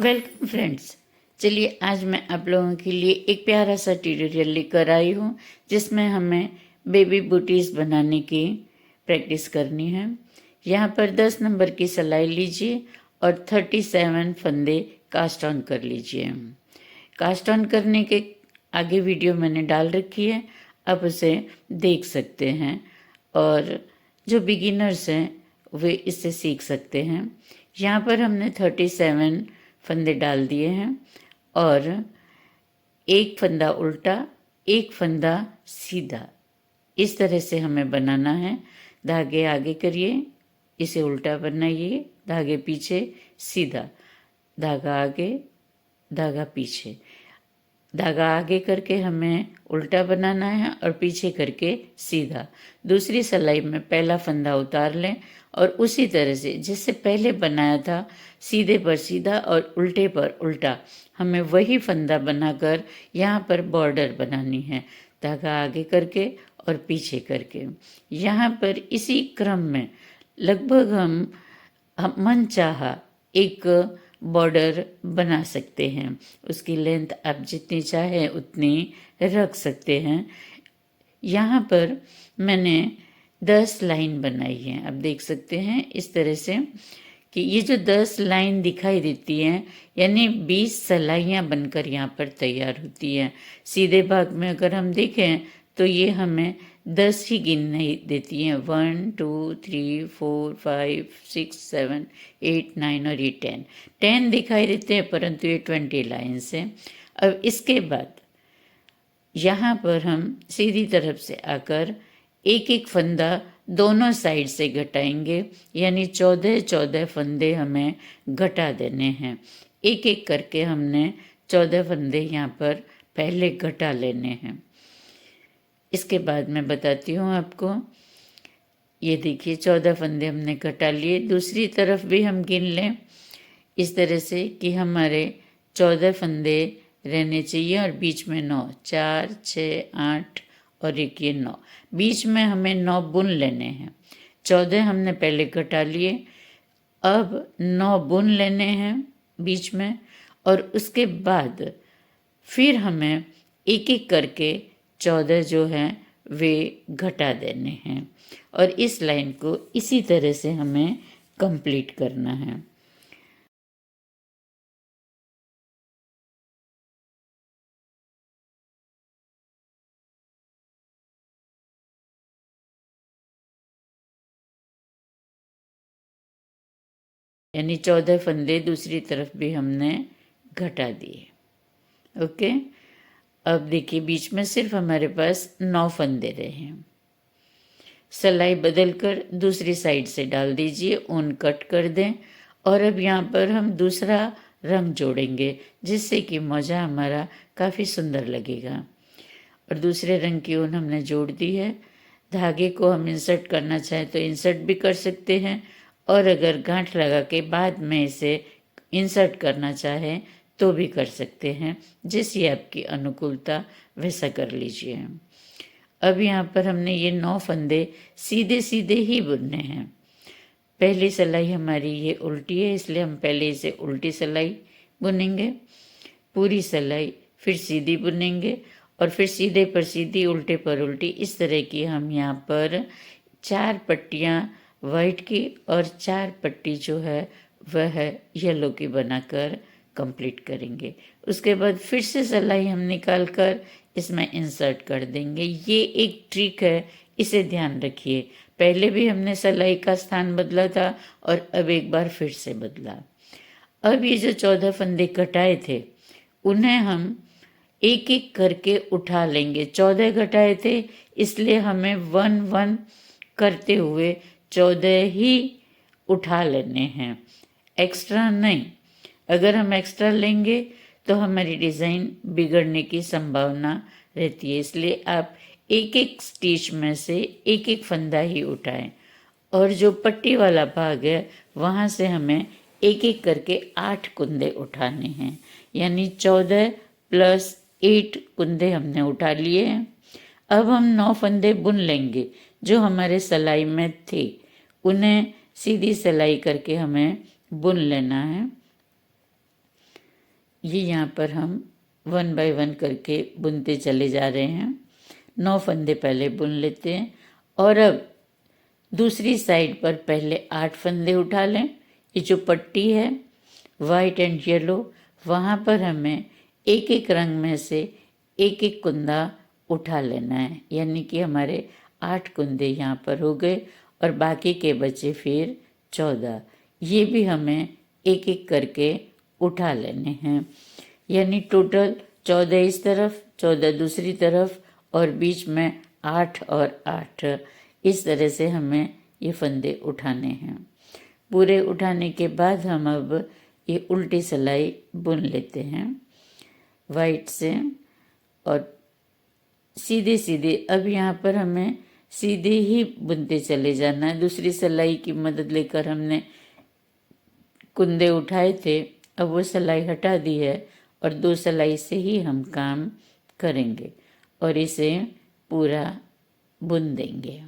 Welcome friends. चलिए आज मैं आप लोगों के लिए एक प्यारा सा ट्यूटोरियल लेकर आई हूँ जिसमें हमें बेबी बूटीज बनाने की प्रैक्टिस करनी है। यहाँ पर 10 नंबर की सिलाई लीजिए और 37 फंदे कास्ट ऑन कर लीजिए। कास्ट ऑन करने के आगे वीडियो मैंने डाल रखी है, आप उसे देख सकते हैं और जो बिगिनर्स हैं वे इससे सीख सकते हैं। यहाँ पर हमने 37 फंदे डाल दिए हैं और एक फंदा उल्टा, एक फंदा सीधा, इस तरह से हमें बनाना है। धागे आगे करिए, इसे उल्टा बनाइए, धागे पीछे, सीधा, धागा आगे, धागा पीछे। धागा आगे करके हमें उल्टा बनाना है और पीछे करके सीधा। दूसरी सिलाई में पहला फंदा उतार लें और उसी तरह से जिससे पहले बनाया था, सीधे पर सीधा और उल्टे पर उल्टा, हमें वही फंदा बनाकर यहाँ पर बॉर्डर बनानी है। धागा आगे करके और पीछे करके यहाँ पर इसी क्रम में लगभग हम मन चाहा एक बॉर्डर बना सकते हैं। उसकी लेंथ आप जितनी चाहे उतनी रख सकते हैं। यहाँ पर मैंने 10 लाइन बनाई है, आप देख सकते हैं इस तरह से कि ये जो 10 लाइन दिखाई देती हैं यानी 20 सिलाइयाँ बनकर यहाँ पर तैयार होती हैं। सीधे भाग में अगर हम देखें तो ये हमें 10 ही गिनने देती हैं, 1 2 3 4 5 6 7 8 9 और ये 10 दिखाई देते हैं, परंतु ये 20 लाइन्स हैं। अब इसके बाद यहाँ पर हम सीधी तरफ से आकर एक एक फंदा दोनों साइड से घटाएंगे, यानी 14 फंदे हमें घटा देने हैं। एक एक करके हमने 14 फंदे यहाँ पर पहले घटा लेने हैं। इसके बाद मैं बताती हूँ आपको। ये देखिए 14 फंदे हमने घटा लिए। दूसरी तरफ भी हम गिन लें इस तरह से कि हमारे 14 फंदे रहने चाहिए और बीच में 9, 4 6 8 और एक ये 9, बीच में हमें 9 बुन लेने हैं। 14 हमने पहले घटा लिए, अब 9 बुन लेने हैं बीच में और उसके बाद फिर हमें एक एक करके 14 जो हैं वे घटा देने हैं और इस लाइन को इसी तरह से हमें कंप्लीट करना है। यानी 14 फंदे दूसरी तरफ भी हमने घटा दिए। ओके, अब देखिए बीच में सिर्फ हमारे पास 9 फंदे रहे हैं। सिलाई बदल कर दूसरी साइड से डाल दीजिए, ऊन कट कर दें और अब यहाँ पर हम दूसरा रंग जोड़ेंगे जिससे कि मोजा हमारा काफ़ी सुंदर लगेगा। और दूसरे रंग की ऊन हमने जोड़ दी है। धागे को हम इंसर्ट करना चाहें तो इंसर्ट भी कर सकते हैं और अगर गांठ लगा के बाद में इसे इंसर्ट करना चाहें तो भी कर सकते हैं, जैसी आपकी अनुकूलता वैसा कर लीजिए। अब यहाँ पर हमने ये 9 फंदे सीधे सीधे ही बुनने हैं। पहली सिलाई हमारी ये उल्टी है, इसलिए हम पहले इसे उल्टी सिलाई बुनेंगे, पूरी सिलाई फिर सीधी बुनेंगे और फिर सीधे पर सीधी, उल्टे पर उल्टी, इस तरह की हम यहाँ पर 4 पट्टियाँ वाइट की और 4 पट्टी जो है वह येलो की बनाकर कंप्लीट करेंगे। उसके बाद फिर से सिलाई हम निकाल कर इसमें इंसर्ट कर देंगे। ये एक ट्रिक है, इसे ध्यान रखिए। पहले भी हमने सिलाई का स्थान बदला था और अब एक बार फिर से बदला। अब ये जो 14 फंदे कटाए थे उन्हें हम एक एक करके उठा लेंगे। 14 घटाए थे इसलिए हमें 1 करते हुए 14 ही उठा लेने हैं, एक्स्ट्रा नहीं। अगर हम एक्स्ट्रा लेंगे तो हमारी डिज़ाइन बिगड़ने की संभावना रहती है, इसलिए आप एक एक स्टिच में से एक एक फंदा ही उठाएं और जो पट्टी वाला भाग है वहाँ से हमें एक एक करके 8 कुंदे उठाने हैं, यानी 14 + 8 कुंदे हमने उठा लिए हैं। अब हम 9 फंदे बुन लेंगे जो हमारे सिलाई में थे, उन्हें सीधी सिलाई करके हमें बुन लेना है। ये यहाँ पर हम 1 बाय 1 करके बुनते चले जा रहे हैं। 9 फंदे पहले बुन लेते हैं और अब दूसरी साइड पर पहले 8 फंदे उठा लें। ये जो पट्टी है वाइट एंड येलो, वहाँ पर हमें एक एक रंग में से एक एक कुंदा उठा लेना है, यानी कि हमारे 8 कुंदे यहाँ पर हो गए और बाकी के बचे फिर 14। ये भी हमें एक एक करके उठा लेने हैं, यानी टोटल 14 इस तरफ, 14 दूसरी तरफ और बीच में 8 और 8। इस तरह से हमें ये फंदे उठाने हैं। पूरे उठाने के बाद हम अब ये उल्टी सिलाई बुन लेते हैं वाइट से और सीधे सीधे। अब यहाँ पर हमें सीधे ही बुनते चले जाना है। दूसरी सिलाई की मदद लेकर हमने कुंदे उठाए थे, अब वो सिलाई हटा दी है और 2 सिलाई से ही हम काम करेंगे और इसे पूरा बुन देंगे।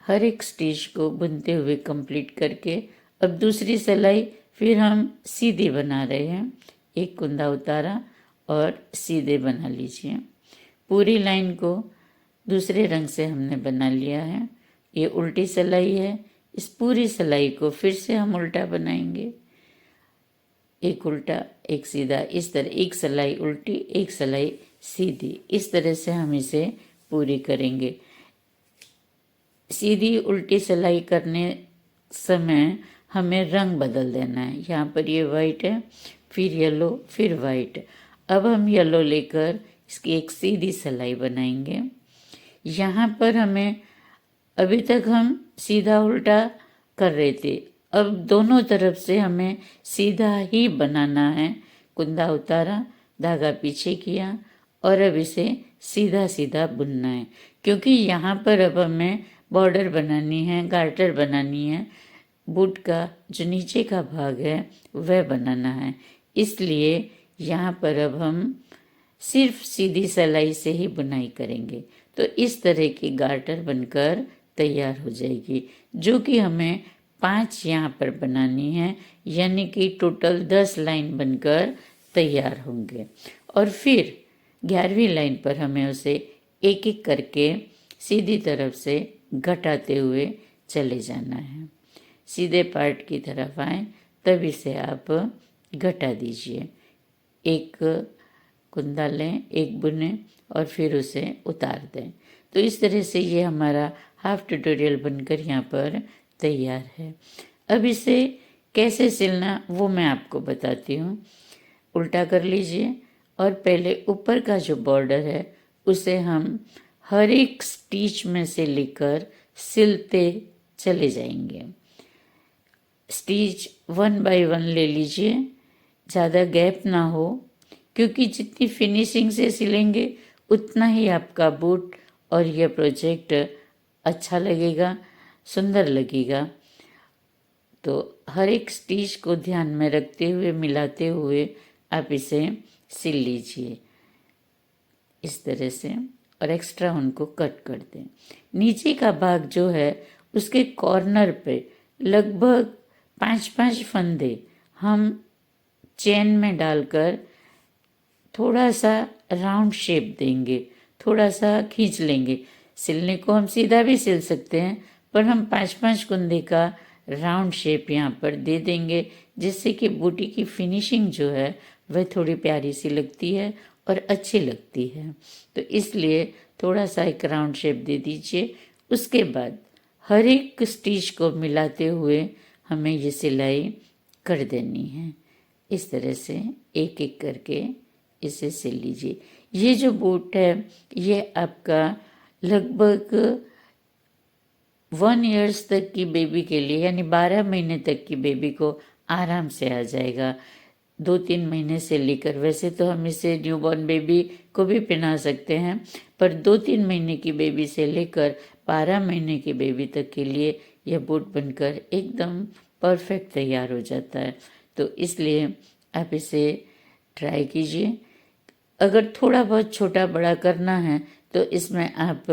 हर एक स्टिच को बुनते हुए कंप्लीट करके अब दूसरी सिलाई फिर हम सीधे बना रहे हैं। एक कुंदा उतारा और सीधे बना लीजिए। पूरी लाइन को दूसरे रंग से हमने बना लिया है। ये उल्टी सिलाई है, इस पूरी सिलाई को फिर से हम उल्टा बनाएंगे। एक उल्टा एक सीधा, इस तरह एक सिलाई उल्टी एक सिलाई सीधी, इस तरह से हम इसे पूरी करेंगे। सीधी उल्टी सिलाई करने समय हमें रंग बदल देना है। यहाँ पर ये वाइट है, फिर येलो, फिर वाइट। अब हम येलो लेकर इसकी एक सीधी सिलाई बनाएंगे। यहाँ पर हमें अभी तक हम सीधा उल्टा कर रहे थे, अब दोनों तरफ से हमें सीधा ही बनाना है। कुंदा उतारा, धागा पीछे किया और अब इसे सीधा सीधा बुनना है, क्योंकि यहाँ पर अब हमें बॉर्डर बनानी है, गार्टर बनानी है, बूट का जो नीचे का भाग है वह बनाना है। इसलिए यहाँ पर अब हम सिर्फ सीधी सिलाई से ही बुनाई करेंगे। तो इस तरह की गार्टर बनकर तैयार हो जाएगी, जो कि हमें 5 यहाँ पर बनानी है, यानी कि टोटल 10 लाइन बनकर तैयार होंगे। और फिर 11वीं लाइन पर हमें उसे एक एक करके सीधी तरफ से घटाते हुए चले जाना है। सीधे पार्ट की तरफ आए तब इसे आप घटा दीजिए। एक कुंदा लें, एक बुने और फिर उसे उतार दें। तो इस तरह से ये हमारा हाफ ट्यूटोरियल बनकर यहाँ पर तैयार है। अब इसे कैसे सिलना वो मैं आपको बताती हूँ। उल्टा कर लीजिए और पहले ऊपर का जो बॉर्डर है उसे हम हर एक स्टिच में से लेकर सिलते चले जाएंगे। स्टिच 1 बाय 1 ले लीजिए, ज़्यादा गैप ना हो, क्योंकि जितनी फिनिशिंग से सिलेंगे उतना ही आपका बूट और यह प्रोजेक्ट अच्छा लगेगा, सुंदर लगेगा। तो हर एक स्टिच को ध्यान में रखते हुए, मिलाते हुए आप इसे सिल लीजिए इस तरह से और एक्स्ट्रा उनको कट कर दें। नीचे का भाग जो है उसके कॉर्नर पे लगभग 5-5 फंदे हम चेन में डालकर थोड़ा सा राउंड शेप देंगे, थोड़ा सा खींच लेंगे। सिलने को हम सीधा भी सिल सकते हैं, पर हम 5-5 कुंदे का राउंड शेप यहाँ पर दे देंगे, जिससे कि बूटी की फिनिशिंग जो है वह थोड़ी प्यारी सी लगती है और अच्छी लगती है। तो इसलिए थोड़ा सा एक राउंड शेप दे दीजिए। उसके बाद हर एक स्टिच को मिलाते हुए हमें ये सिलाई कर देनी है। इस तरह से एक एक करके इसे सिल लीजिए। ये जो बूट है ये आपका लगभग 1 ईयर्स तक की बेबी के लिए, यानी 12 महीने तक की बेबी को आराम से आ जाएगा। 2-3 महीने से लेकर, वैसे तो हम इसे न्यूबॉर्न बेबी को भी पहना सकते हैं, पर 2-3 महीने की बेबी से लेकर 12 महीने की बेबी तक के लिए यह बूट बनकर एकदम परफेक्ट तैयार हो जाता है। तो इसलिए आप इसे ट्राई कीजिए। अगर थोड़ा बहुत छोटा बड़ा करना है तो इसमें आप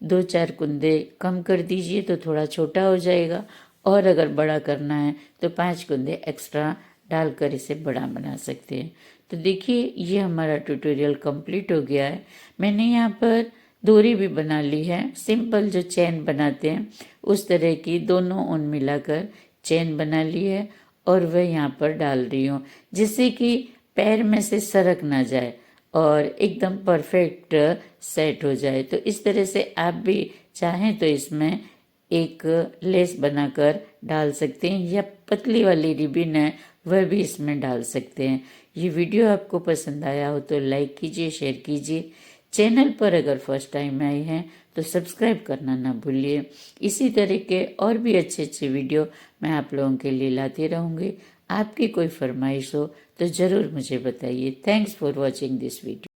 2-4 कुंदे कम कर दीजिए तो थोड़ा छोटा हो जाएगा, और अगर बड़ा करना है तो 5 कुंदे एक्स्ट्रा डालकर इसे बड़ा बना सकते हैं। तो देखिए ये हमारा ट्यूटोरियल कंप्लीट हो गया है। मैंने यहाँ पर डोरी भी बना ली है, सिंपल जो चैन बनाते हैं उस तरह की दोनों ऊन मिलाकर चैन बना ली है और वह यहाँ पर डाल रही हूँ, जिससे कि पैर में से सरक ना जाए और एकदम परफेक्ट सेट हो जाए। तो इस तरह से आप भी चाहें तो इसमें एक लेस बनाकर डाल सकते हैं या पतली वाली रिबन है वह भी इसमें डाल सकते हैं। ये वीडियो आपको पसंद आया हो तो लाइक कीजिए, शेयर कीजिए। चैनल पर अगर फर्स्ट टाइम आए हैं तो सब्सक्राइब करना ना भूलिए। इसी तरह के और भी अच्छे अच्छे वीडियो मैं आप लोगों के लिए लाती रहूँगी। आपकी कोई फरमाइश हो तो ज़रूर मुझे बताइए। Thanks for watching this video.